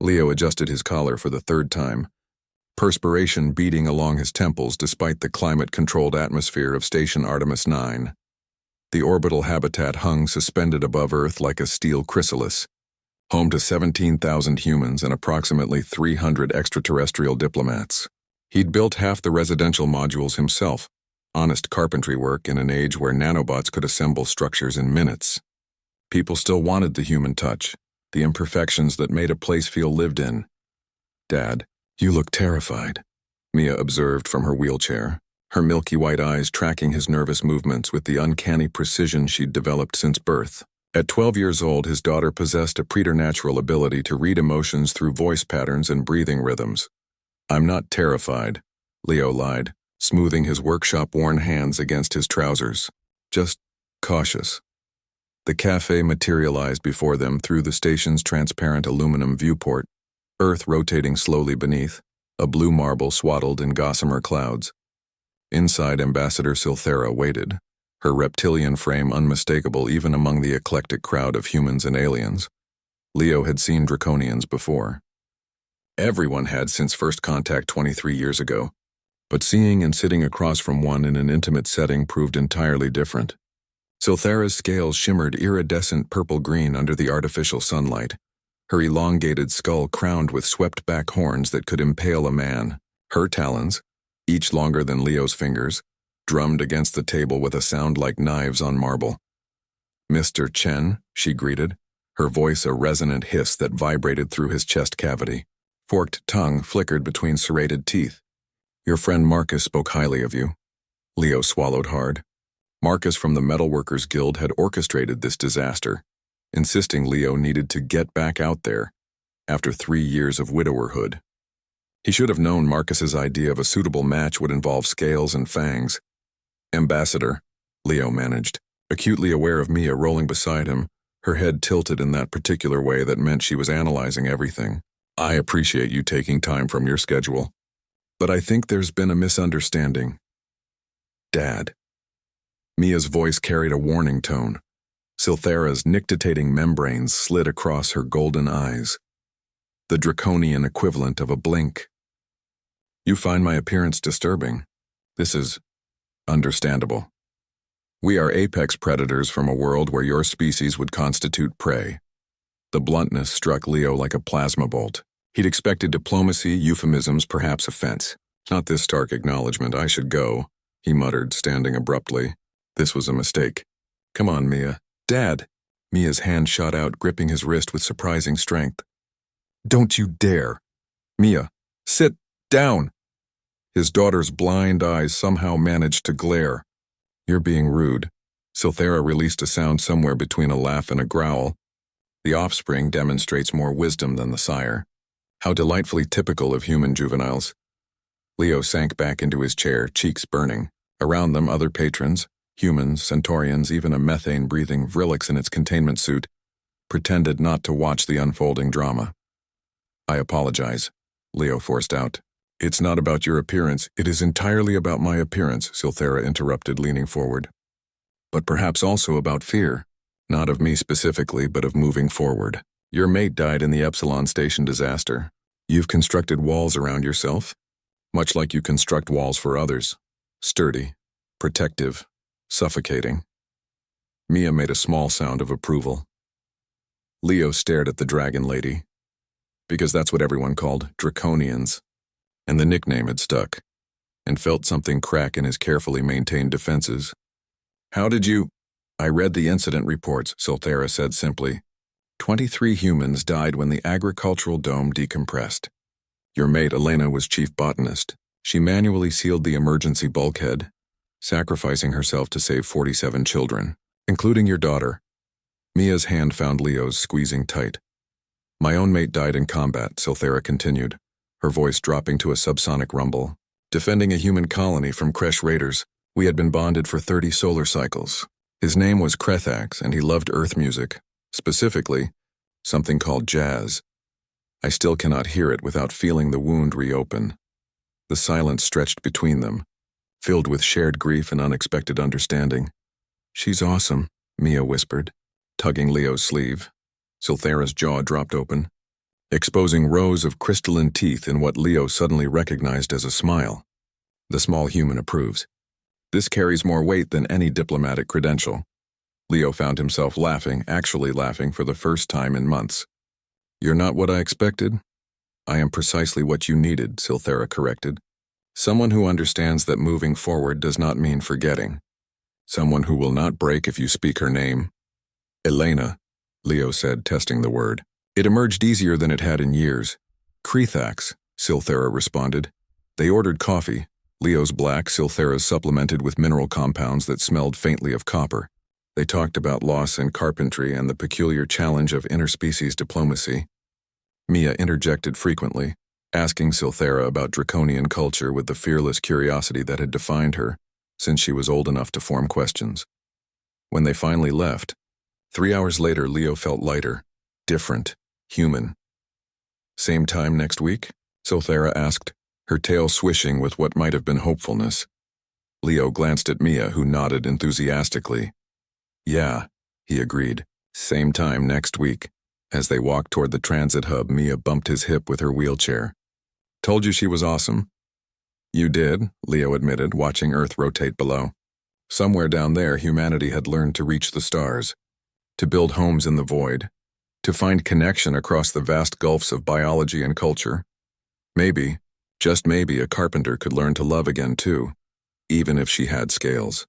Leo adjusted his collar for the third time, perspiration beading along his temples despite the climate-controlled atmosphere of Station Artemis 9. The orbital habitat hung suspended above Earth like a steel chrysalis, home to 17,000 humans and approximately 300 extraterrestrial diplomats. He'd built half the residential modules himself, honest carpentry work in an age where nanobots could assemble structures in minutes. People still wanted the human touch, the imperfections that made a place feel lived in. "Dad, you look terrified," Mia observed from her wheelchair, her milky white eyes tracking his nervous movements with the uncanny precision she'd developed since birth. At 12 years old, his daughter possessed a preternatural ability to read emotions through voice patterns and breathing rhythms. "I'm not terrified," Leo lied, smoothing his workshop-worn hands against his trousers. "Just cautious." The cafe materialized before them through the station's transparent aluminum viewport, Earth rotating slowly beneath, a blue marble swaddled in gossamer clouds. Inside, Ambassador Silthera waited, her reptilian frame unmistakable even among the eclectic crowd of humans and aliens. Leo had seen Draconians before. Everyone had since first contact 23 years ago, but seeing and sitting across from one in an intimate setting proved entirely different. Silthera's scales shimmered iridescent purple-green under the artificial sunlight, her elongated skull crowned with swept-back horns that could impale a man. Her talons, each longer than Leo's fingers, drummed against the table with a sound like knives on marble. "Mr. Chen," she greeted, her voice a resonant hiss that vibrated through his chest cavity. Forked tongue flickered between serrated teeth. "Your friend Marcus spoke highly of you." Leo swallowed hard. Marcus from the Metalworkers Guild had orchestrated this disaster, insisting Leo needed to get back out there after 3 years of widowerhood. He should have known Marcus's idea of a suitable match would involve scales and fangs. "Ambassador," Leo managed, acutely aware of Mia rolling beside him, her head tilted in that particular way that meant she was analyzing everything. "I appreciate you taking time from your schedule, but I think there's been a misunderstanding." "Dad." Mia's voice carried a warning tone. Silthera's nictitating membranes slid across her golden eyes, the draconian equivalent of a blink. "You find my appearance disturbing. This is understandable. We are apex predators from a world where your species would constitute prey." The bluntness struck Leo like a plasma bolt. He'd expected diplomacy, euphemisms, perhaps offense. "Not this stark acknowledgement. I should go," he muttered, standing abruptly. This was a mistake. "Come on, Mia." "Dad!" Mia's hand shot out, gripping his wrist with surprising strength. "Don't you dare!" "Mia, sit down!" His daughter's blind eyes somehow managed to glare. "You're being rude." Silthera released a sound somewhere between a laugh and a growl. The offspring demonstrates more wisdom than the sire. How delightfully typical of human juveniles. Leo sank back into his chair, cheeks burning. Around them, other patrons, humans, centaurians, even a methane-breathing Vrillix in its containment suit, pretended not to watch the unfolding drama. "I apologize," Leo forced out. "It's not about your appearance, it is entirely about my appearance," Silthera interrupted, leaning forward. "But perhaps also about fear. Not of me specifically, but of moving forward. Your mate died in the Epsilon Station disaster. You've constructed walls around yourself, much like you construct walls for others. Sturdy, protective, suffocating." Mia made a small sound of approval. Leo stared at the dragon lady, because that's what everyone called Draconians, and the nickname had stuck, and felt something crack in his carefully maintained defenses. "How did you—" "I read the incident reports," Silthera said simply. 23 humans died when the agricultural dome decompressed. Your mate Elena was chief botanist. She manually sealed the emergency bulkhead, sacrificing herself to save 47 children, including your daughter. Mia's hand found Leo's, squeezing tight. "My own mate died in combat," Silthera continued, her voice dropping to a subsonic rumble. "Defending a human colony from Kresh raiders. We had been bonded for 30 solar cycles. His name was Krethax, and he loved Earth music. Specifically, something called jazz. I still cannot hear it without feeling the wound reopen." The silence stretched between them, filled with shared grief and unexpected understanding. "She's awesome," Mia whispered, tugging Leo's sleeve. Silthera's jaw dropped open. exposing rows of crystalline teeth in what Leo suddenly recognized as a smile. The small human approves. This carries more weight than any diplomatic credential. Leo found himself laughing, actually laughing for the first time in months. "You're not what I expected?" "I am precisely what you needed," Silthera corrected. "Someone who understands that moving forward does not mean forgetting. Someone who will not break if you speak her name." "Elena," Leo said, testing the word. It emerged easier than it had in years. "Krethax," Silthera responded. They ordered coffee, Leo's black, Silthera's supplemented with mineral compounds that smelled faintly of copper. They talked about loss and carpentry and the peculiar challenge of interspecies diplomacy. Mia interjected frequently, asking Silthera about draconian culture with the fearless curiosity that had defined her since she was old enough to form questions. When they finally left, 3 hours later, Leo felt lighter, different, human. "Same time next week?" Silthera asked, her tail swishing with what might have been hopefulness. Leo glanced at Mia, who nodded enthusiastically. "Yeah," he agreed. "Same time next week." As they walked toward the transit hub, Mia bumped his hip with her wheelchair. "Told you she was awesome?" "You did," Leo admitted, watching Earth rotate below. Somewhere down there, humanity had learned to reach the stars, to build homes in the void, to find connection across the vast gulfs of biology and culture. Maybe, just maybe, a carpenter could learn to love again too, even if she had scales.